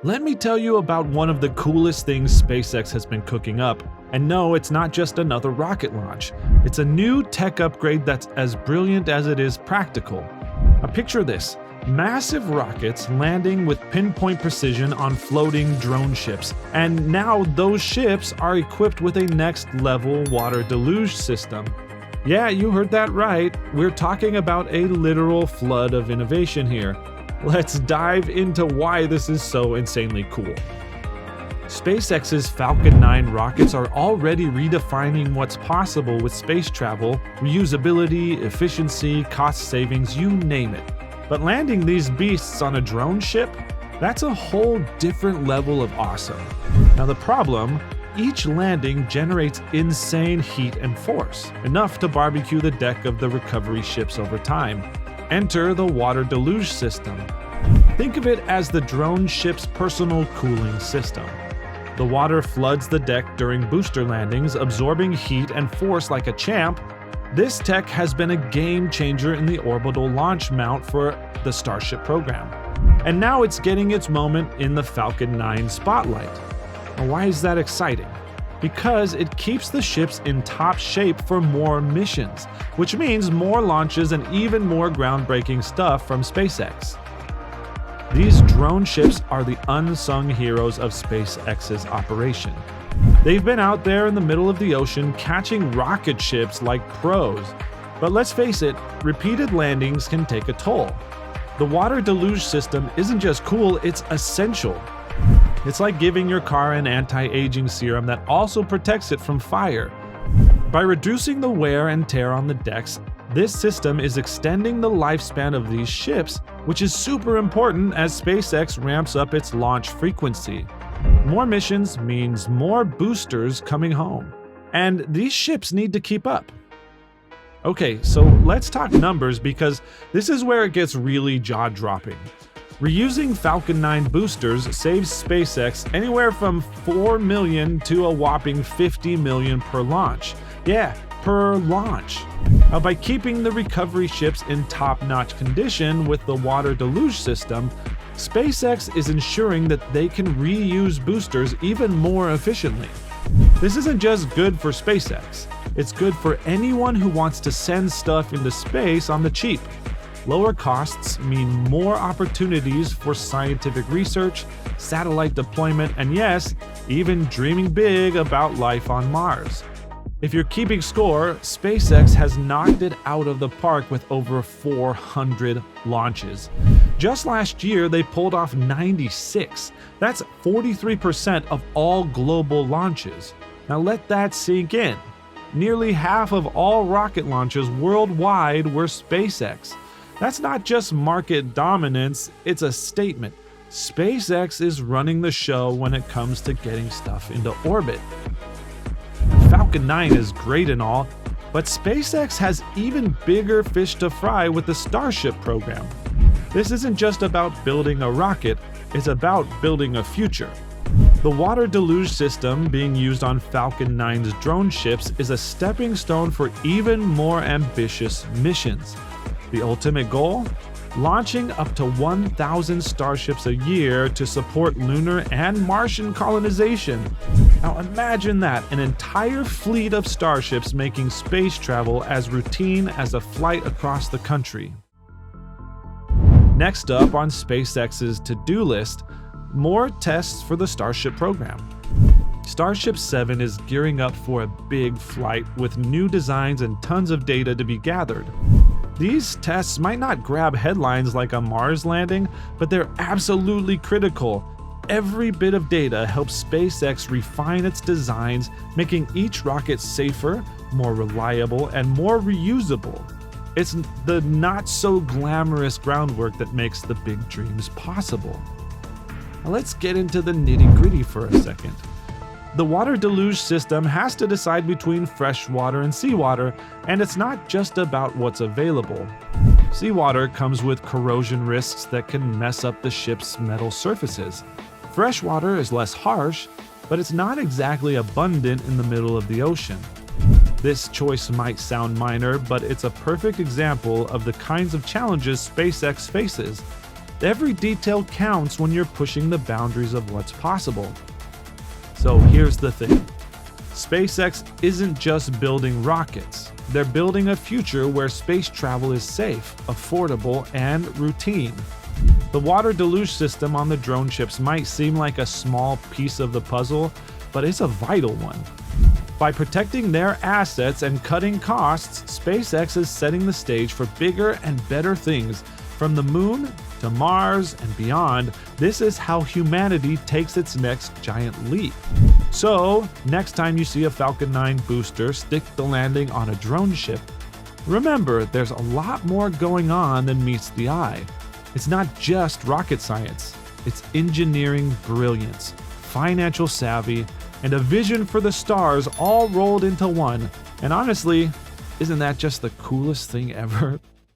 Let me tell you about one of the coolest things SpaceX has been cooking up. And no, it's not just another rocket launch. It's a new tech upgrade that's as brilliant as it is practical. Now picture this. Massive rockets landing with pinpoint precision on floating drone ships. And now those ships are equipped with a next-level water deluge system. Yeah, you heard that right. We're talking about a literal flood of innovation here. Let's dive into why this is so insanely cool. SpaceX's Falcon 9 rockets are already redefining what's possible with space travel, reusability, efficiency, cost savings, you name it. But landing these beasts on a drone ship? That's a whole different level of awesome. Now the problem, each landing generates insane heat and force, enough to barbecue the deck of the recovery ships over time. Enter the water deluge system. Think of it as the drone ship's personal cooling system. The water floods the deck during booster landings, absorbing heat and force like a champ. This tech has been a game changer in the orbital launch mount for the Starship program. And now it's getting its moment in the Falcon 9 spotlight. Now, why is that exciting? Because it keeps the ships in top shape for more missions, which means more launches and even more groundbreaking stuff from SpaceX. These drone ships are the unsung heroes of SpaceX's operation. They've been out there in the middle of the ocean catching rocket ships like pros. But let's face it, repeated landings can take a toll. The water deluge system isn't just cool, it's essential. It's like giving your car an anti-aging serum that also protects it from fire. By reducing the wear and tear on the decks, this system is extending the lifespan of these ships, which is super important as SpaceX ramps up its launch frequency. More missions means more boosters coming home. And these ships need to keep up. Okay, so let's talk numbers because this is where it gets really jaw-dropping. Reusing Falcon 9 boosters saves SpaceX anywhere from $4 million to a whopping $50 million per launch. Yeah, per launch. Now, by keeping the recovery ships in top-notch condition with the water deluge system, SpaceX is ensuring that they can reuse boosters even more efficiently. This isn't just good for SpaceX, it's good for anyone who wants to send stuff into space on the cheap. Lower costs mean more opportunities for scientific research, satellite deployment, and yes, even dreaming big about life on Mars. If you're keeping score, SpaceX has knocked it out of the park with over 400 launches. Just last year, they pulled off 96. That's 43% of all global launches. Now let that sink in. Nearly half of all rocket launches worldwide were SpaceX. That's not just market dominance, it's a statement. SpaceX is running the show when it comes to getting stuff into orbit. Falcon 9 is great and all, but SpaceX has even bigger fish to fry with the Starship program. This isn't just about building a rocket, it's about building a future. The water deluge system being used on Falcon 9's drone ships is a stepping stone for even more ambitious missions. The ultimate goal? Launching up to 1,000 Starships a year to support lunar and Martian colonization. Now imagine that, an entire fleet of Starships making space travel as routine as a flight across the country. Next up on SpaceX's to-do list, more tests for the Starship program. Starship 7 is gearing up for a big flight with new designs and tons of data to be gathered. These tests might not grab headlines like a Mars landing, but they're absolutely critical. Every bit of data helps SpaceX refine its designs, making each rocket safer, more reliable, and more reusable. It's the not-so-glamorous groundwork that makes the big dreams possible. Now let's get into the nitty-gritty for a second. The water deluge system has to decide between fresh water and seawater, and it's not just about what's available. Seawater comes with corrosion risks that can mess up the ship's metal surfaces. Fresh water is less harsh, but it's not exactly abundant in the middle of the ocean. This choice might sound minor, but it's a perfect example of the kinds of challenges SpaceX faces. Every detail counts when you're pushing the boundaries of what's possible. So here's the thing. SpaceX isn't just building rockets. They're building a future where space travel is safe, affordable, and routine. The water deluge system on the drone ships might seem like a small piece of the puzzle, but it's a vital one. By protecting their assets and cutting costs, SpaceX is setting the stage for bigger and better things. From the moon to Mars and beyond, this is how humanity takes its next giant leap. So, next time you see a Falcon 9 booster stick the landing on a drone ship, remember there's a lot more going on than meets the eye. It's not just rocket science, it's engineering brilliance, financial savvy, and a vision for the stars all rolled into one. And honestly, isn't that just the coolest thing ever?